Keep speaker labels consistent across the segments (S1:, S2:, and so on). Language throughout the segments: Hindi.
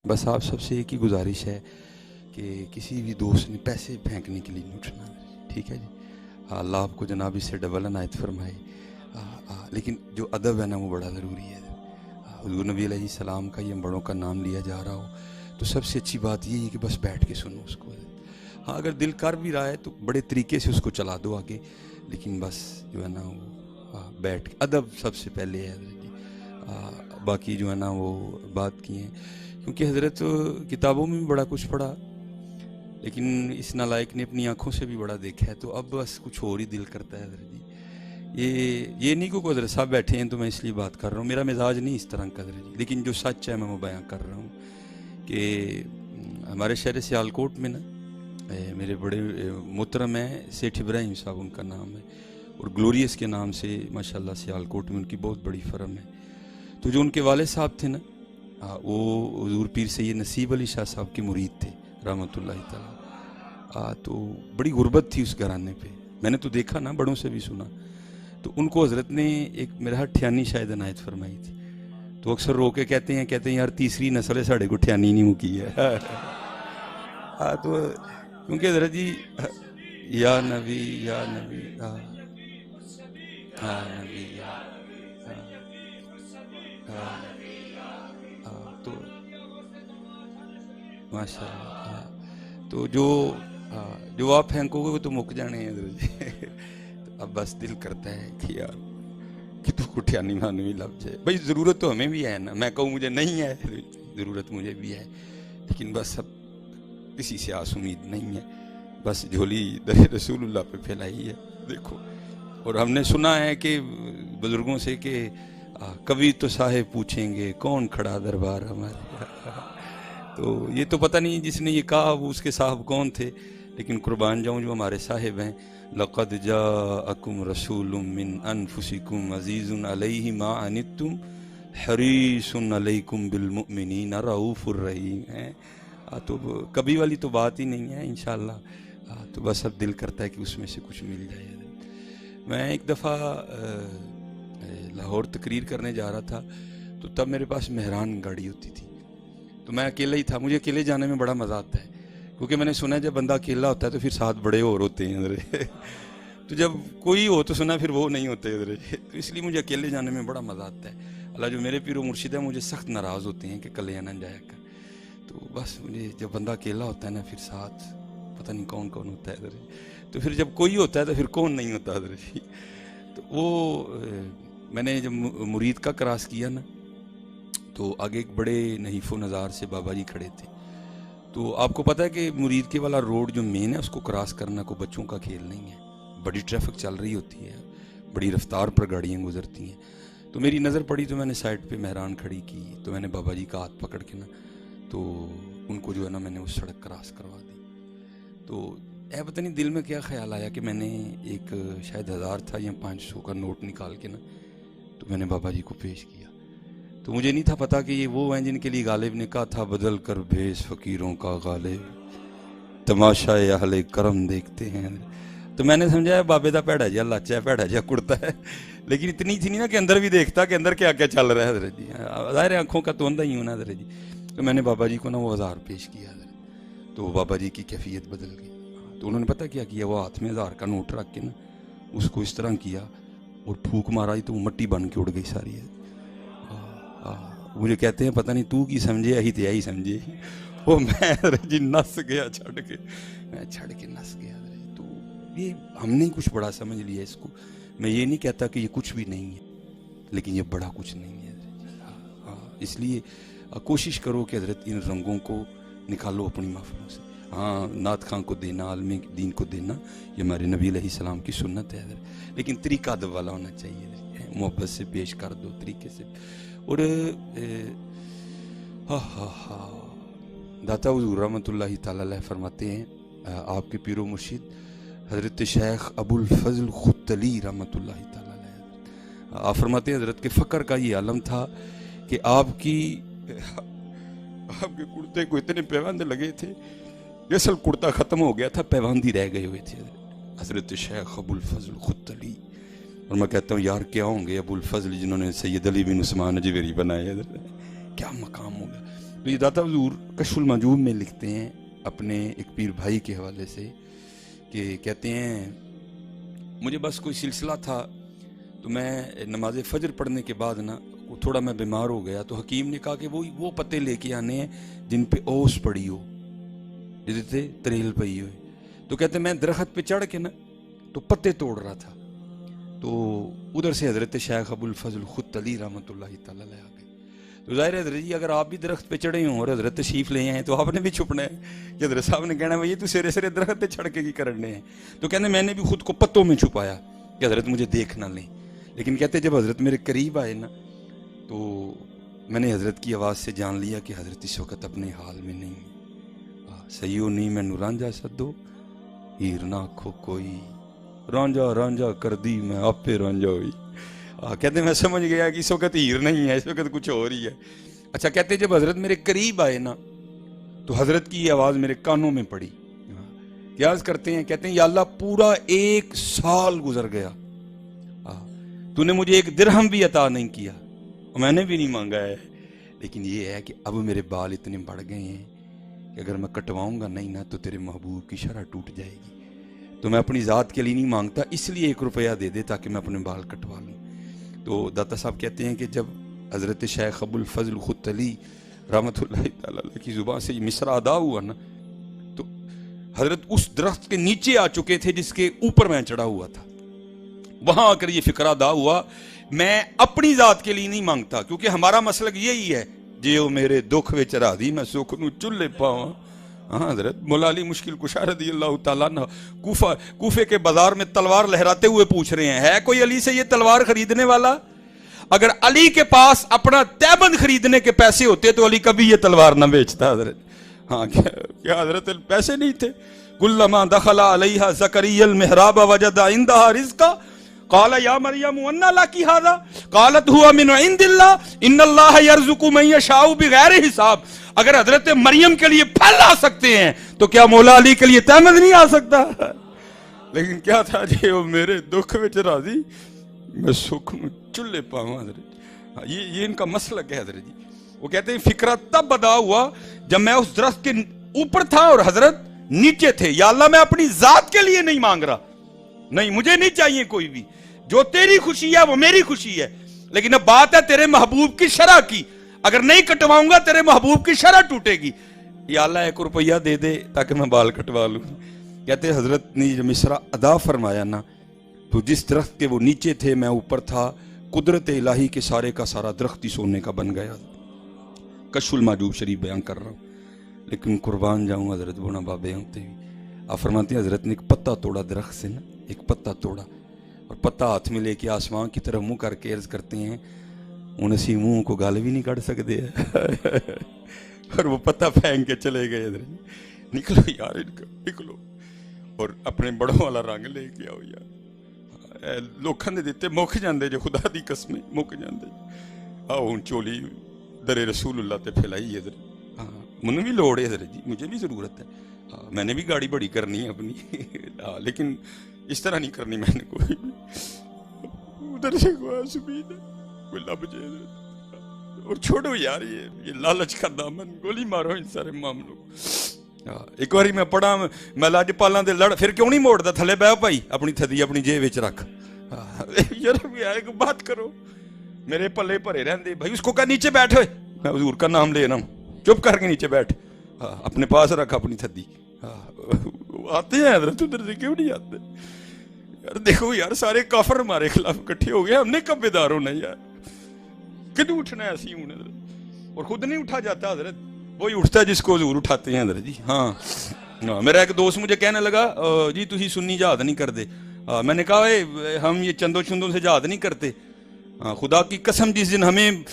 S1: बस आप सबसे एक ही गुजारिश है कि किसी भी दोस्त ने पैसे फेंकने के लिए नहीं उठना, ठीक है जी। अल्लाह आपको जनाब इससे डबल अनायत फरमाए। लेकिन जो अदब है ना वो बड़ा ज़रूरी है। हुज़ूर नबी अलैहिस्सलाम का ये बड़ों का नाम लिया जा रहा हो तो सबसे अच्छी बात ये है कि बस बैठ के सुनो उसको। हाँ, अगर दिल कर भी रहा है तो बड़े तरीके से उसको चला दो आगे, लेकिन बस जो है ना वो बैठ के अदब सबसे पहले है जी। बाकी जो है ना वो बात की है, क्योंकि हज़रत किताबों में भी बड़ा कुछ पढ़ा, लेकिन इस नालायक ने अपनी आंखों से भी बड़ा देखा है, तो अब बस कुछ और ही दिल करता है हज़रत जी। ये नहीं को हज़रत साहब बैठे हैं तो मैं इसलिए बात कर रहा हूँ, मेरा मिजाज नहीं इस तरह का हज़रत जी, लेकिन जो सच है मैं वो बयां कर रहा हूँ कि हमारे शहर सियालकोट में ना मेरे बड़े मोहतरम हैं सेठ इब्राहिम साहब उनका नाम है, और ग्लोरियस के नाम से माशाल्लाह सियालकोट में उनकी बहुत बड़ी फर्म है। तो जो उनके वाले साहब थे ना, वो हुज़ूर पीर सैयद नसीब अली शाह साहब के मुरीद थे रहमतुल्लाहि तआला। तो बड़ी गुर्बत थी उस घराने पे, मैंने तो देखा ना, बड़ों से भी सुना। तो उनको हज़रत ने एक मेरा ठियानी शायद अनायत फरमाई थी, तो अक्सर रो के कहते हैं यार तीसरी नस्ल है साढ़े को ठियानी नहीं मुकी है। तो क्योंकि हज़रत जी या नबी या नबी नबी तो माशाल्लाह, तो जो आप फेंकोगे वो तो मुक जाने हैं हज़रत जी। तो अब बस दिल करता है कि यार कि तू कुठियानी मानवी लग जाए। भाई ज़रूरत तो हमें भी है ना, मैं कहूँ मुझे नहीं है, ज़रूरत मुझे भी है, लेकिन बस अब किसी से आस उम्मीद नहीं है, बस झोली दर रसूलुल्लाह पे फैलाई है। देखो, और हमने सुना है कि बुजुर्गों से कि कभी तो साहेब पूछेंगे कौन खड़ा दरबार हमारे। तो ये तो पता नहीं जिसने ये कहा वो उसके साहब कौन थे, लेकिन कुर्बान जाऊँ जो हमारे साहिब हैं, लक़द जाअकुम रसूलुम मिन अनफुसिकुम अज़ीज़ुन अलैहि मा अनित्तुम हरीसुन अलैकुम बिल मुमिनीना रऊफ़ुर रहीम है। तो कभी वाली तो बात ही नहीं है इंशाअल्लाह। तो बस अब दिल करता है कि उसमें से कुछ मिल जाए। मैं एक दफ़ा लाहौर तकरीर करने जा रहा था, तो तब मेरे पास मेहरान गाड़ी होती थी, तो मैं अकेला ही था। मुझे अकेले जाने में बड़ा मज़ा आता है, क्योंकि मैंने सुना है जब बंदा अकेला होता है तो फिर साथ बड़े और होते हैं इधर। तो जब कोई हो तो सुना फिर वो नहीं होते इधर, तो इसलिए मुझे अकेले जाने में बड़ा मज़ा आता है। अल्लाह जो मेरे पीरो मुर्शिद है मुझे सख्त नाराज़ होते हैं कि कले ना जाया कर। तो बस मुझे जब बंदा अकेला होता है ना, फिर साथ पता नहीं कौन कौन होता है इधर, तो फिर जब कोई होता है तो फिर कौन नहीं होता इधर। तो वो मैंने जब मुरीद का क्रॉस किया ना, तो आगे एक बड़े नहीफ़ो नज़ार से बाबा जी खड़े थे। तो आपको पता है कि मुरीद के वाला रोड जो मेन है उसको क्रॉस करना कोई बच्चों का खेल नहीं है, बड़ी ट्रैफिक चल रही होती है, बड़ी रफ्तार पर गाड़ियाँ गुजरती हैं। तो मेरी नज़र पड़ी तो मैंने साइड पे मेहरान खड़ी की, तो मैंने बाबा जी का हाथ पकड़ के ना, तो उनको जो है ना मैंने उस सड़क क्रॉस करवा दी। तो पता नहीं दिल में क्या ख्याल आया कि मैंने एक शायद 1000 था या 500 का नोट निकाल के ना, तो मैंने बाबा जी को पेश किया। तो मुझे नहीं था पता कि ये वो हैं जिनके लिए गालिब ने कहा था, बदल कर भेष फ़कीरों का गालिब तमाशा अहले करम देखते हैं। तो मैंने समझा बाबे दा भैड़ा जिहा लाचा है, भैड़ा जिहा कुर्ता है, लेकिन इतनी थी नहीं ना कि अंदर भी देखता कि अंदर क्या क्या चल रहा है हज़रत जी। ज़ाहिर आंखों का तो अंधा ही हूँ ना हज़रत जी। तो मैंने बाबा जी को ना वो 1000 पेश किया हज़रत, तो बाबा जी की कैफियत बदल गई। तो उन्होंने पता क्या किया, वो हाथ में 1000 का नोट रख के ना उसको इस तरह किया और फूक मारा, तो मट्टी बन के उड़ गई सारी है। मुझे कहते हैं पता नहीं तू की समझे, यही तो यही समझे। वो मैं जी नस गया छड़ के, मैं छड़ के नस गया। तो ये हमने कुछ बड़ा समझ लिया इसको। मैं ये नहीं कहता कि ये कुछ भी नहीं है, लेकिन ये बड़ा कुछ नहीं है। इसलिए कोशिश करो कि हज़रत इन रंगों को निकालो अपनी महफिलों से। हाँ, नात खां को देना, आलमी दीन को देना, ये हमारे नबी अलैहिस्सलाम की सुन्नत है, लेकिन तरीका अदब वाला होना चाहिए, मोहब्बत से पेश कर दो तरीके से। और दाता हुज़ूर रहमतुल्लाहि ताला अलैह फरमाते हैं, आपके पीरो मुर्शिद हज़रत शेख अबुल फज़ल खुतली रहमतुल्लाहि ताला अलैह, आप फरमाते हैं हज़रत के फ़क्र का ये आलम था कि आपके कुर्ते को इतने पैबंद लगे थे, असल कुर्ता ख़त्म हो गया था, पैबंद ही रह गए हुए थे हज़रत शेख अबुल फज़ल खुतली। और मैं कहता हूँ यार क्या होंगे अबुल फज़ल जिन्होंने सैयद अली बिन उस्मान अजमेरी बनाए, क्या मकाम होगा। तो ये दाता हुजूर कशफुल माजूब में लिखते हैं अपने एक पीर भाई के हवाले से कि कहते हैं मुझे बस कोई सिलसिला था, तो मैं नमाज फजर पढ़ने के बाद ना थोड़ा मैं बीमार हो गया, तो हकीम ने कहा कि वो पत्ते लेके आने हैं जिन पे ओस पड़ी हो, जिससे तरेल पई हो। तो कहते मैं दरख्त पे चढ़ के ना तो पत्ते तोड़ रहा था, तो उधर से हजरत शेख अबुल फजल खुद अली रहमतुल्लाहि तआला अलैह आ गए। तो जाहिर है हजरत जी अगर आप भी दरख्त पे चढ़े हों और हजरत तशरीफ ले आए तो आपने भी छुपना है कि हजरत साहब ने कहना है ये तो सिरे सिरे दरख्त पे चढ़ के की करने हैं। तो कहते मैंने भी खुद को पत्तों में छुपाया कि हजरत मुझे देख ना लें, लेकिन कहते जब हजरत मेरे करीब आए ना तो मैंने हजरत की आवाज़ से जान लिया कि हजरत इस वक्त अपने हाल में नहीं है। सही हो नहीं मैनू रांझा सदो हीर ना आखो कोई, रांझा रांझा कर दी मैं आपे रांझा हुई। कहते मैं समझ गया कि इस वक्त हीर नहीं है, इस वक्त कुछ और ही है। अच्छा कहते जब हजरत मेरे करीब आए ना तो हजरत की आवाज़ मेरे कानों में पड़ी। क्या अर्ज करते हैं, कहते हैं या अल्लाह पूरा 1 साल गुजर गया, तूने मुझे 1 दिरहम भी अता नहीं किया, मैंने भी नहीं मांगा है, लेकिन ये है कि अब मेरे बाल इतने बढ़ गए हैं कि अगर मैं कटवाऊंगा नहीं ना तो तेरे महबूब की शरह टूट जाएगी। तो मैं अपनी ज़ात के लिए नहीं मांगता, इसलिए 1 रुपया दे दे ताकि मैं अपने बाल कटवा लूँ। तो दाता साहब कहते हैं कि जब हज़रत शेख अबुल फजल खुद अली रहमतुल्लाहि तआला अलैह की ज़ुबान से ये मिसरा अदा हुआ ना तो हजरत उस दरख्त के नीचे आ चुके थे जिसके ऊपर मैं चढ़ा हुआ था। वहां आकर ये फिक्रा अदा हुआ मैं अपनी ज़ात के लिए नहीं मांगता, क्योंकि हमारा मसलक यही है जे मेरे दुख विच राधी मैं सुख नूं चुल्ले पावां। हाँ हजरत मौला अली मुश्किल कुशा रज़ियल्लाहु ताला अन्हु कूफे के बाजार में तलवार लहराते हुए पूछ रहे हैं है कोई अली से ये तलवार खरीदने वाला? अगर अली के पास अपना तैबंद खरीदने के पैसे होते तो अली कभी ये तलवार ना बेचता हजरत। हाँ क्या हजरत पैसे नहीं थे? कुल्लमा दखला अलैहा ज़करिया मेहराब वजदा इंदहा रिज़्का क़ाला या मरियम अन्ना लकी हाज़ा क़ालत हुवा मिन इंदिल्लाह इन्नल्लाह यर्ज़ुक़ु मन यशाउ बिग़ैरि हिसाब। अगर हजरत मरियम के लिए फल आ सकते हैं तो क्या मौला अली के लिए तहमद नहीं आ सकता? लेकिन क्या था जी वो मेरे दुख विच राजी मैं सुख नूं चुल्ले पावां हजरत। ये इनका मसलक है हजरत जी। वो कहते हैं फिक्रा तब अदा हुआ जब मैं उस दरख्त के ऊपर था और हजरत नीचे थे। या अल्लाह मैं अपनी जात के लिए नहीं मांग रहा, नहीं मुझे नहीं चाहिए कोई भी, जो तेरी खुशी है वो मेरी खुशी है, लेकिन अब बात है तेरे महबूब की शरह की, अगर नहीं कटवाऊंगा तेरे महबूब की शरह टूटेगी। या अल्लाह 1 रुपया दे दे ताकि मैं बाल कटवा लूं। कहते हजरत ने जब मिसरा अदा फरमाया ना तो जिस दरख्त के वो नीचे थे मैं ऊपर था, कुदरत इलाही के सारे का सारा दरख्त ही सोने का बन गया। कशफुल माजूब शरीफ बयान कर रहा हूँ, लेकिन कुर्बान जाऊँ हजरत बोना बाबे होते हुए। आप फरमाते हैं हजरत ने एक पत्ता तोड़ा दरख्त से ना, एक पत्ता तोड़ा और पत्ता हाथ में लेके आसमान की तरफ मुंह करके अर्ज करते हैं हूँ असी मुंह को गल भी नहीं कढ़ सकते और वो पत्ता फेंक के चले गए। निकलो यार निकलो और अपने बड़ों वाला रंग लेके आओ यार। लोगों ने दिते मुक जाते जो खुदा दी कसमें मुक जाते। आओ हूँ चोली दरे रसूलुल्लाह ते फैलाई है। हाँ मैंने भी लोड़ है जी, मुझे भी ज़रूरत है। हाँ मैंने भी गाड़ी बड़ी करनी है अपनी हाँ लेकिन इस तरह नहीं करनी मैंने कोई भी। उधर से कोई लब जाए और छोड़ो यार ये लालच का दामन, गोली मारो इन सारे मामलों को। एक बारी मैं पढ़ा मैं लाजपालां दे लड़ फिर क्यों नहीं मोड़ता थले बह भाई अपनी थदी अपनी जेब विच रख। यार एक बात करो मेरे पल्ले भरे रहंदे भाई, उसको कह नीचे बैठ, मैं हुजूर का नाम ले रहा हूँ, चुप करके नीचे बैठ, अपने पास रख अपनी थदी। आते हैं हजरत उधर से क्यों नहीं आते यार? देखो यार सारे काफर हमारे खिलाफ इकट्ठे हो गए, हमने कब बेदार होना यार? कितने उठना है ऐसी और खुद नहीं उठा जाता हजरत, वही उठता है जिसको हुजूर उठाते हैं हजरत जी। हाँ मेरा एक दोस्त मुझे कहने लगा जी तुसी सुन्नी जहाद नहीं करते। मैंने कहा हम ये चंदों चंदों से जहाद नहीं करते। खुदा की कसम जिस दिन हमें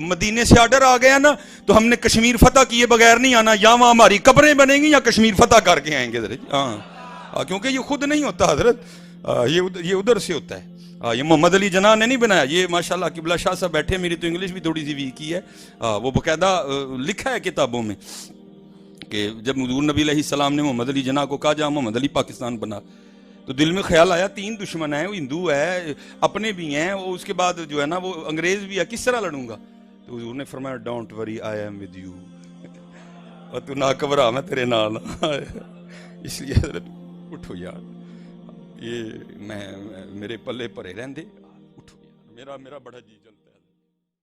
S1: मदीने से आर्डर आ गया ना तो हमने कश्मीर फतह किए बगैर नहीं आना, या वहाँ हमारी कब्रें बनेंगी या कश्मीर फतह करके आएंगे हजरत। हाँ क्योंकि ये खुद नहीं होता हजरत, ये उधर से होता है। ये मोहम्मद अली जना ने नहीं बनाया, ये माशाल्लाह किबला शाह साहब बैठे, मेरी तो इंग्लिश भी थोड़ी सी वीक ही है। वो बाकायदा लिखा है किताबों में कि जब हुजूर नबी अलैहिस्सलाम ने मोहम्मद अली जना को कहा जा मोहम्मद अली पाकिस्तान बना, तो दिल में ख्याल आया 3 दुश्मन है, वो हिंदू है अपने भी हैं, वो उसके बाद जो है ना वो अंग्रेज भी है, किस तरह लड़ूंगा? तो हुजूर ने फरमाया don't worry I am with you, और तू ना घबरा, मैं तेरे नाल हां। इसलिए हजरत उठो यार, ये मैं मेरे पल्ले भरे रहंदे, उठो यार, मेरा मेरा बड़ा जी चलता है।